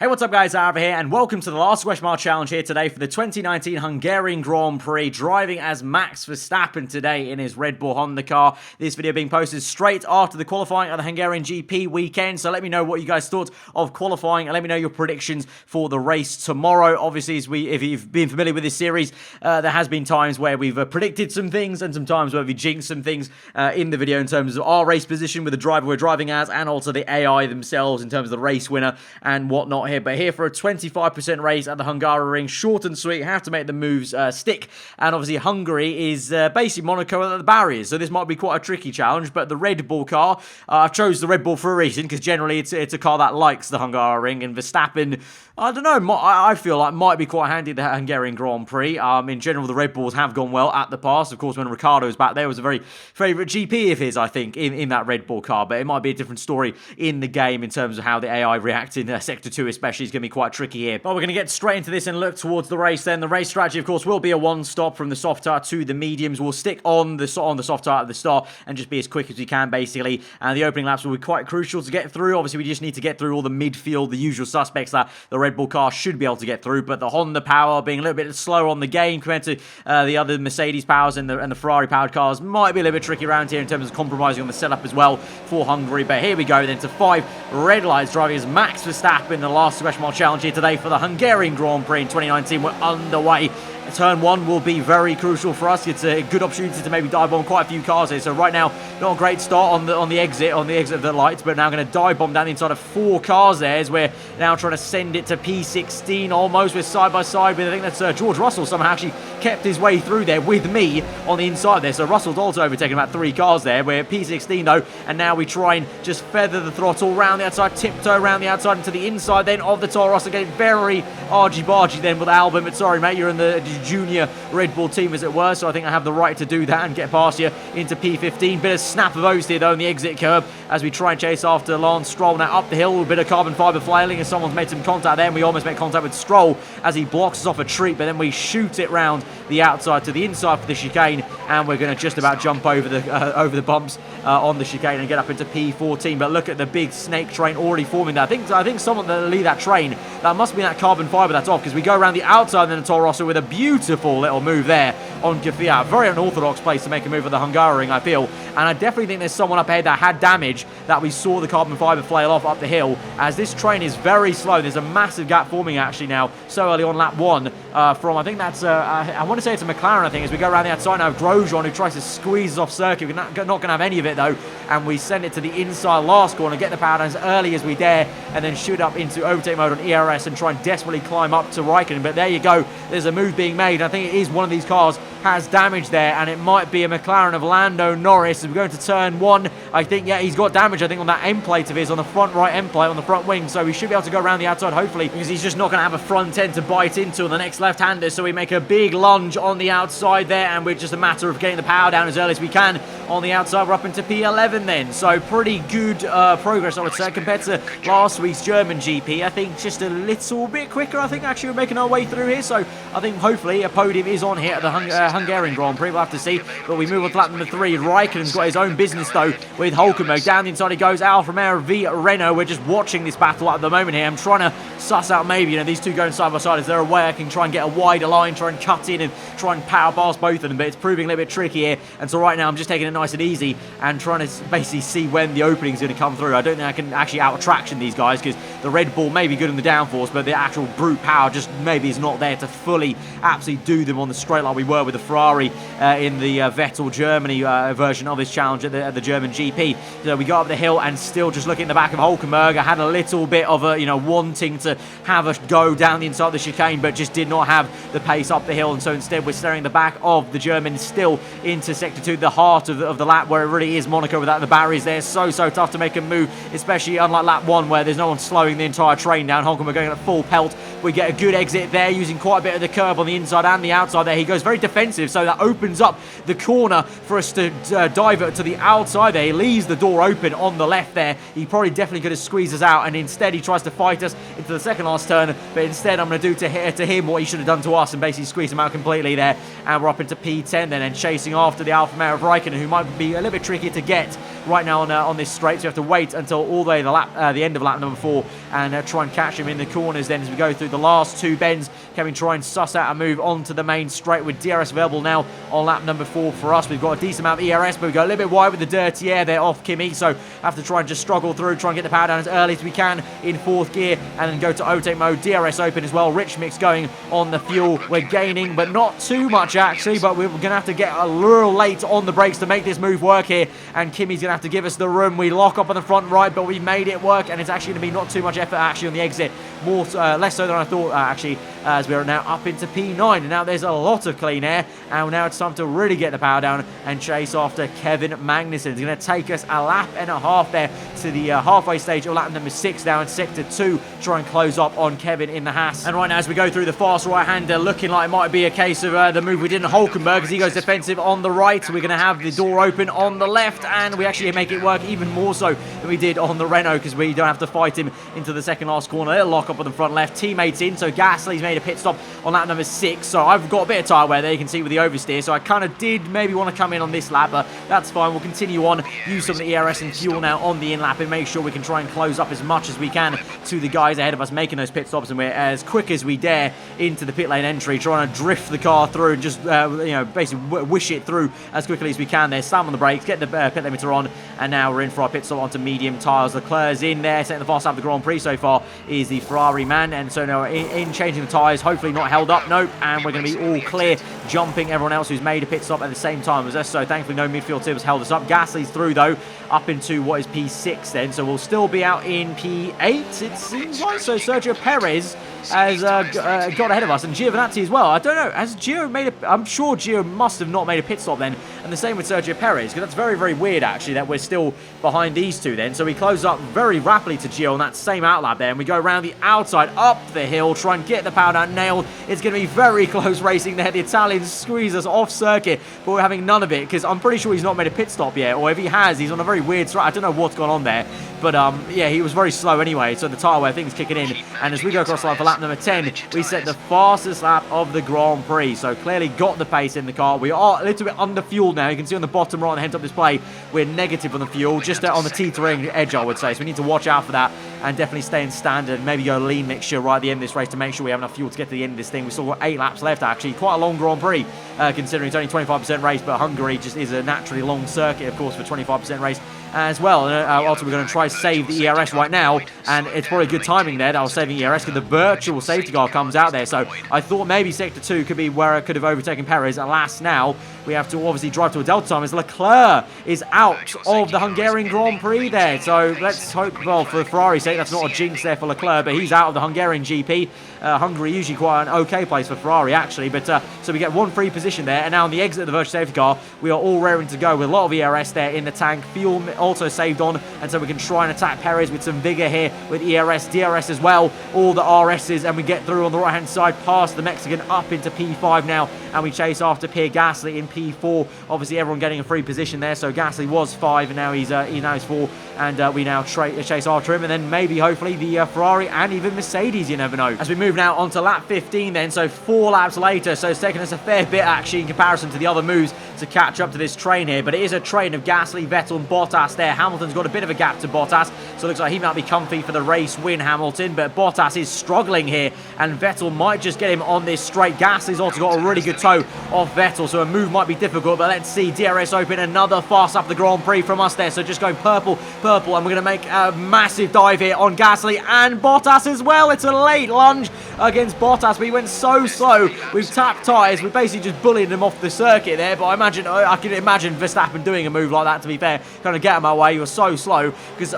Hey, what's up guys, aarava here, and welcome to the last question mark challenge here today for the 2019 Hungarian Grand Prix, driving as Max Verstappen today in his Red Bull Honda car. This video being posted straight after the qualifying of the Hungarian GP weekend, so let me know what you guys thought of qualifying, and let me know your predictions for the race tomorrow. Obviously, if you've been familiar with this series, there has been times where we've predicted some things, and some times where we've jinxed some things in the video in terms of our race position with the driver we're driving as, and also the AI themselves in terms of the race winner and whatnot here. But here for a 25% race at the Hungarian, short and sweet, have to make the moves stick. And obviously Hungary is basically Monaco at the barriers, so this might be quite a tricky challenge. But the Red Bull car, I've chose the Red Bull for a reason, because generally it's a car that likes the Hungarian, and Verstappen, I don't know, I feel like might be quite handy at the Hungarian Grand Prix. In general, the Red Bulls have gone well at the past. Of course, when Ricciardo was back there, it was a very favourite GP of his, I think, in that Red Bull car. But it might be a different story in the game in terms of how the AI reacts in Sector 2 especially. Is going to be quite tricky here. But we're going to get straight into this and look towards the race then. The race strategy, of course, will be a one-stop from the soft tire to the mediums. We'll stick on the soft tire at the start and just be as quick as we can, basically. And the opening laps will be quite crucial to get through. Obviously, we just need to get through all the midfield, the usual suspects that the Red Bull car should be able to get through. But the Honda power being a little bit slower on the game compared to the other Mercedes powers and the Ferrari-powered cars might be a little bit tricky around here in terms of compromising on the setup as well for Hungary. But here we go then to 5 red lights, driving as Max Verstappen in the last question mark challenge here today for the Hungarian Grand Prix in 2019. We're underway. Turn 1 will be very crucial for us. It's a good opportunity to maybe dive bomb quite a few cars here. So right now, not a great start on the exit of the lights, but now going to dive bomb down the inside of 4 cars there as we're now trying to send it to P16 almost. We're side by side with, I think that's George Russell somehow actually kept his way through there with me on the inside there. So Russell's also overtaken about 3 cars there. We're P16 though, and now we try and just feather the throttle around the outside, tiptoe around the outside into the inside then of the Toro Rosso, getting very argy-bargy then with Albon. But sorry mate, you're in the junior Red Bull team as it were, so I think I have the right to do that and get past you into P15. Bit of snap of O's here though in the exit curb as we try and chase after Lance Stroll now up the hill. A bit of carbon fibre flailing as someone's made some contact there, and we almost make contact with Stroll as he blocks us off a treat, but then we shoot it round the outside to the inside for the chicane, and we're going to just about jump over the bumps on the chicane and get up into P14. But look at the big snake train already forming there. I think someone that lead that train, that must be that carbon fibre that's off, because we go around the outside and then the Toro Rosso with a beautiful little move there on Gafia. Very unorthodox place to make a move with the Hungarian, I feel. And I definitely think there's someone up ahead that had damage that we saw the carbon fibre flail off up the hill, as this train is very slow. There's a massive gap forming actually now so early on lap 1 from, I think that's, I want to say it's a McLaren, I think, as we go around the outside now. Grosjean, who tries to squeeze us off circuit. We're not going to have any of it though, and we send it to the inside last corner, get the power down as early as we dare, and then shoot up into overtake mode on ERS and try and desperately climb up to Raikkonen. But there you go, there's a move being made. I think it is one of these cars has damage there, and it might be a McLaren of Lando Norris. As we go into turn 1, I think, yeah, he's got damage, I think, on that end plate of his, on the front right end plate, on the front wing, so we should be able to go around the outside, hopefully, because he's just not going to have a front end to bite into on the next left-hander. So we make a big lunge on the outside there, and we're just a matter of getting the power down as early as we can on the outside. We're up into P11 then, so pretty good progress, I would say, compared to last week's German GP. I think just a little bit quicker. I think actually we're making our way through here, so I think hopefully a podium is on here at the Hungarian Grand Prix. We'll have to see, but we move on to lap number 3. Raikkonen's got his own business though with Hülkenberg. Down the inside he goes, Alfa Romeo v Renault. We're just watching this battle at the moment here. I'm trying to suss out maybe, these two going side by side. Is there a way I can try and get a wider line, try and cut in and try and power past both of them? But it's proving a little bit tricky here, and so right now I'm just taking it nice and easy and trying to basically see when the opening is going to come through. I don't think I can actually out-traction these guys, because the Red Bull may be good in the downforce, but the actual brute power just maybe is not there to fully absolutely do them on the straight like we were with the Ferrari in the Vettel Germany version of this challenge at the German GP. So we got up the hill and still just looking at the back of Hülkenberg. I had a little bit of a, wanting to have a go down the inside of the chicane, but just did not have the pace up the hill, and so instead we're staring the back of the German still into Sector 2, the heart of the lap, where it really is Monaco without the barriers there. So tough to make a move, especially unlike lap 1 where there's no one slowing the entire train down. Hülkenberg going at full pelt. We get a good exit there using quite a bit of the curb on the inside and the outside there. He goes very defensive, so that opens up the corner for us to divert to the outside there. He leaves the door open on the left there. He probably definitely could have squeezed us out, and instead he tries to fight us into the second last turn, but instead I'm going to do to him what he should have done to us and basically squeeze him out completely there. And we're up into P10 then, and chasing after the Alfa Romeo of Raikkonen, who might be a little bit trickier to get right now on this straight, so we have to wait until all the way the end of lap number 4 and try and catch him in the corners then as we go through the last 2 bends. Can we try and suss out a move onto the main straight with DRS available now on lap number 4 for us. We've got a decent amount of ERS, but we go a little bit wide with the dirty air there off Kimi, so have to try and just struggle through, try and get the power down as early as we can in 4th gear, and then go to overtake mode. DRS open as well, rich mix going on the fuel. We're gaining, but not too much actually, but we're going to have to get a little late on the brakes to make this move work here, and Kimi's going to have to give us the room. We lock up on the front right, but we made it work, and it's actually going to be not too much effort actually on the exit, more less so than I thought actually, as we're now up into P9, and now there's a lot of clean air, and now it's time to really get the power down and chase after Kevin Magnussen. It's going to take us a lap and a half there to the halfway stage of lap number 6 now in sector 2, try and close up on Kevin in the Haas. And right now as we go through the fast right-hander, looking like it might be a case of the move we did in Hulkenberg as he goes defensive on the right. We're going to have the door open on the left, and we actually make it work even more so than we did on the Renault because we don't have to fight him into the second last corner. A little lock up on the front left, teammates in, so Gasly's made a pit stop on lap number 6, so I've got a bit of tyre wear there, you can see with the oversteer, so I kind of did maybe want to come in on this lap, but that's fine. We'll continue on, use some of the ERS and fuel now on the in-lap and make sure we can try and close up as much as we can to the guys ahead of us making those pit stops, and we're as quick as we dare into the pit lane entry, trying to drift the car through and just, you know, basically wish it through as quickly as we can there. Slam on the brakes, get the pit limiter on, and now we're in for our pit stop onto medium tyres. Leclerc's in there, setting the fast lap of the Grand Prix so far is the Ferrari man, and so now in changing the tyres, hopefully not held up, nope, and we're going to be all clear, jumping everyone else who's made a pit stop at the same time as us, so thankfully no midfield tips held us up. Gasly's through though, up into what is P6 then, so we'll still be out in P8, it seems like, so Sergio Perez has got ahead of us, and Giovinazzi as well. I don't know, has Gio made a... I'm sure Gio must have not made a pit stop then, and the same with Sergio Perez, because that's very, very weird actually that we're still behind these two then. So we close up very rapidly to Gio on that same outlap there, and we go around the outside, up the hill, try and get the power down nailed. It's going to be very close racing there. The Italians squeeze us off circuit, but we're having none of it, because I'm pretty sure he's not made a pit stop yet, or if he has, he's on a very weird strike. I don't know what's gone on there, but yeah, he was very slow anyway, so the tyre wear thing's kicking in, and as we go across the line for lap number 10, we set the fastest lap of the Grand Prix, so clearly got the pace in the car. We are a little bit under fuel now. You can see on the bottom right on the heads-up display, we're negative on the fuel, just on the teetering edge, I would say, so we need to watch out for that and definitely stay in standard, maybe go lean mixture right at the end of this race to make sure we have enough fuel to get to the end of this thing. We've still got 8 laps left actually, quite a long Grand Prix considering it's only 25% race, but Hungary just is a naturally long circuit of course for 25% race as well. Also we're going to try to save the ERS right now, and it's probably good timing there that I was saving ERS because the virtual safety car comes out there, so I thought maybe sector 2 could be where I could have overtaken Perez. Alas, now we have to obviously drive to a delta time as Leclerc is out of the Hungarian Grand Prix there, so let's hope, well, for Ferrari's sake that's not a jinx there for Leclerc, but he's out of the Hungarian GP. Hungary usually quite an okay place for Ferrari actually, but so we get one free position there, and now on the exit of the virtual safety car we are all raring to go with a lot of ERS there in the tank, fuel also saved on, and so we can try and attack Perez with some vigor here with ERS, DRS as well, all the RSs, and we get through on the right hand side past the Mexican up into P5 now, and we chase after Pierre Gasly in P4. Obviously everyone getting a free position there, so Gasly was 5 and now he's 4, and we now chase after him, and then maybe hopefully the Ferrari and even Mercedes, you never know. As we move now onto lap 15 then, so 4 laps later, so it's taken us a fair bit actually in comparison to the other moves to catch up to this train here, but it is a train of Gasly, Vettel and Bottas there. Hamilton's got a bit of a gap to Bottas, so it looks like he might be comfy for the race win, Hamilton, but Bottas is struggling here, and Vettel might just get him on this straight. Gasly's also got a really good toe off Vettel, so a move might be difficult, but let's see. DRS open, another fast up the Grand Prix from us there, so just going purple, and we're going to make a massive dive here on Gasly and Bottas as well. It's a late lunge against Bottas, but he went so slow. We've tapped tyres, we're basically just bullying him off the circuit there, but I can imagine Verstappen doing a move like that, to be fair, kind of get him away. He was so slow, because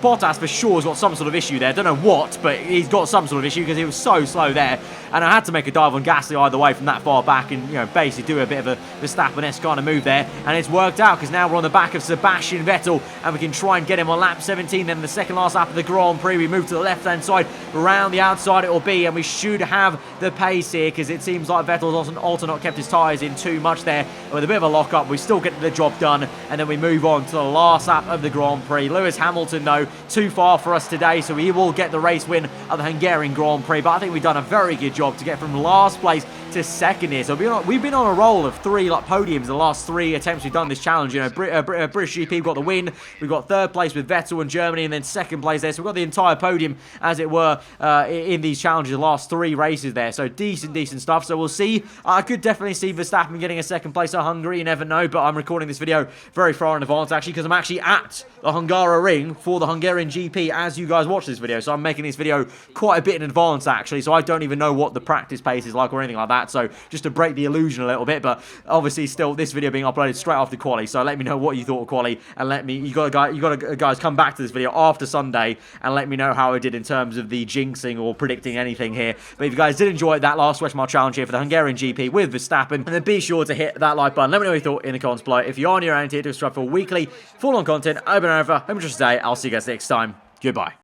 Bottas for sure has got some sort of issue there. Don't know what, but he's got some sort of issue because he was so slow there, and I had to make a dive on Gasly either way from that far back, and you know, basically do a bit of a Verstappen-esque kind of move there, and it's worked out because now we're on the back of Sebastian Vettel, and we can try and get him on lap 17. Then the second last lap of the Grand Prix, we move to the left-hand side, around the outside it will be, and we should have the pace here because it seems like Vettel's also not kept his tyres in too much there. With a bit of a lock-up, we still get the job done, and then we move on to the last lap of the Grand Prix. Lewis Hamilton, though, too far for us today, so he will get the race win of the Hungarian Grand Prix, but I think we've done a very good job job to get from last place to second here. So we've been on a roll of 3 podiums the last 3 attempts we've done this challenge. You know, British GP got the win. We've got 3rd place with Vettel and Germany, and then 2nd place there. So we've got the entire podium, as it were, in these challenges, the last 3 races there. So decent stuff. So we'll see. I could definitely see Verstappen getting a 2nd place at Hungary. You never know, but I'm recording this video very far in advance, actually, because I'm actually at the Hungaroring for the Hungarian GP as you guys watch this video. So I'm making this video quite a bit in advance, actually. So I don't even know what the practice pace is like or anything like that. So just to break the illusion a little bit, but obviously still this video being uploaded straight after quali. So let me know what you thought of quali, and let me, you gotta guys come back to this video after Sunday and let me know how I did in terms of the jinxing or predicting anything here. But if you guys did enjoy that last West Mile challenge here for the Hungarian GP with Verstappen, then be sure to hit that like button. Let me know what you thought in the comments below. If you are new around here, to subscribe for weekly full-on content over and over. Have a good day. I'll see you guys next time. Goodbye.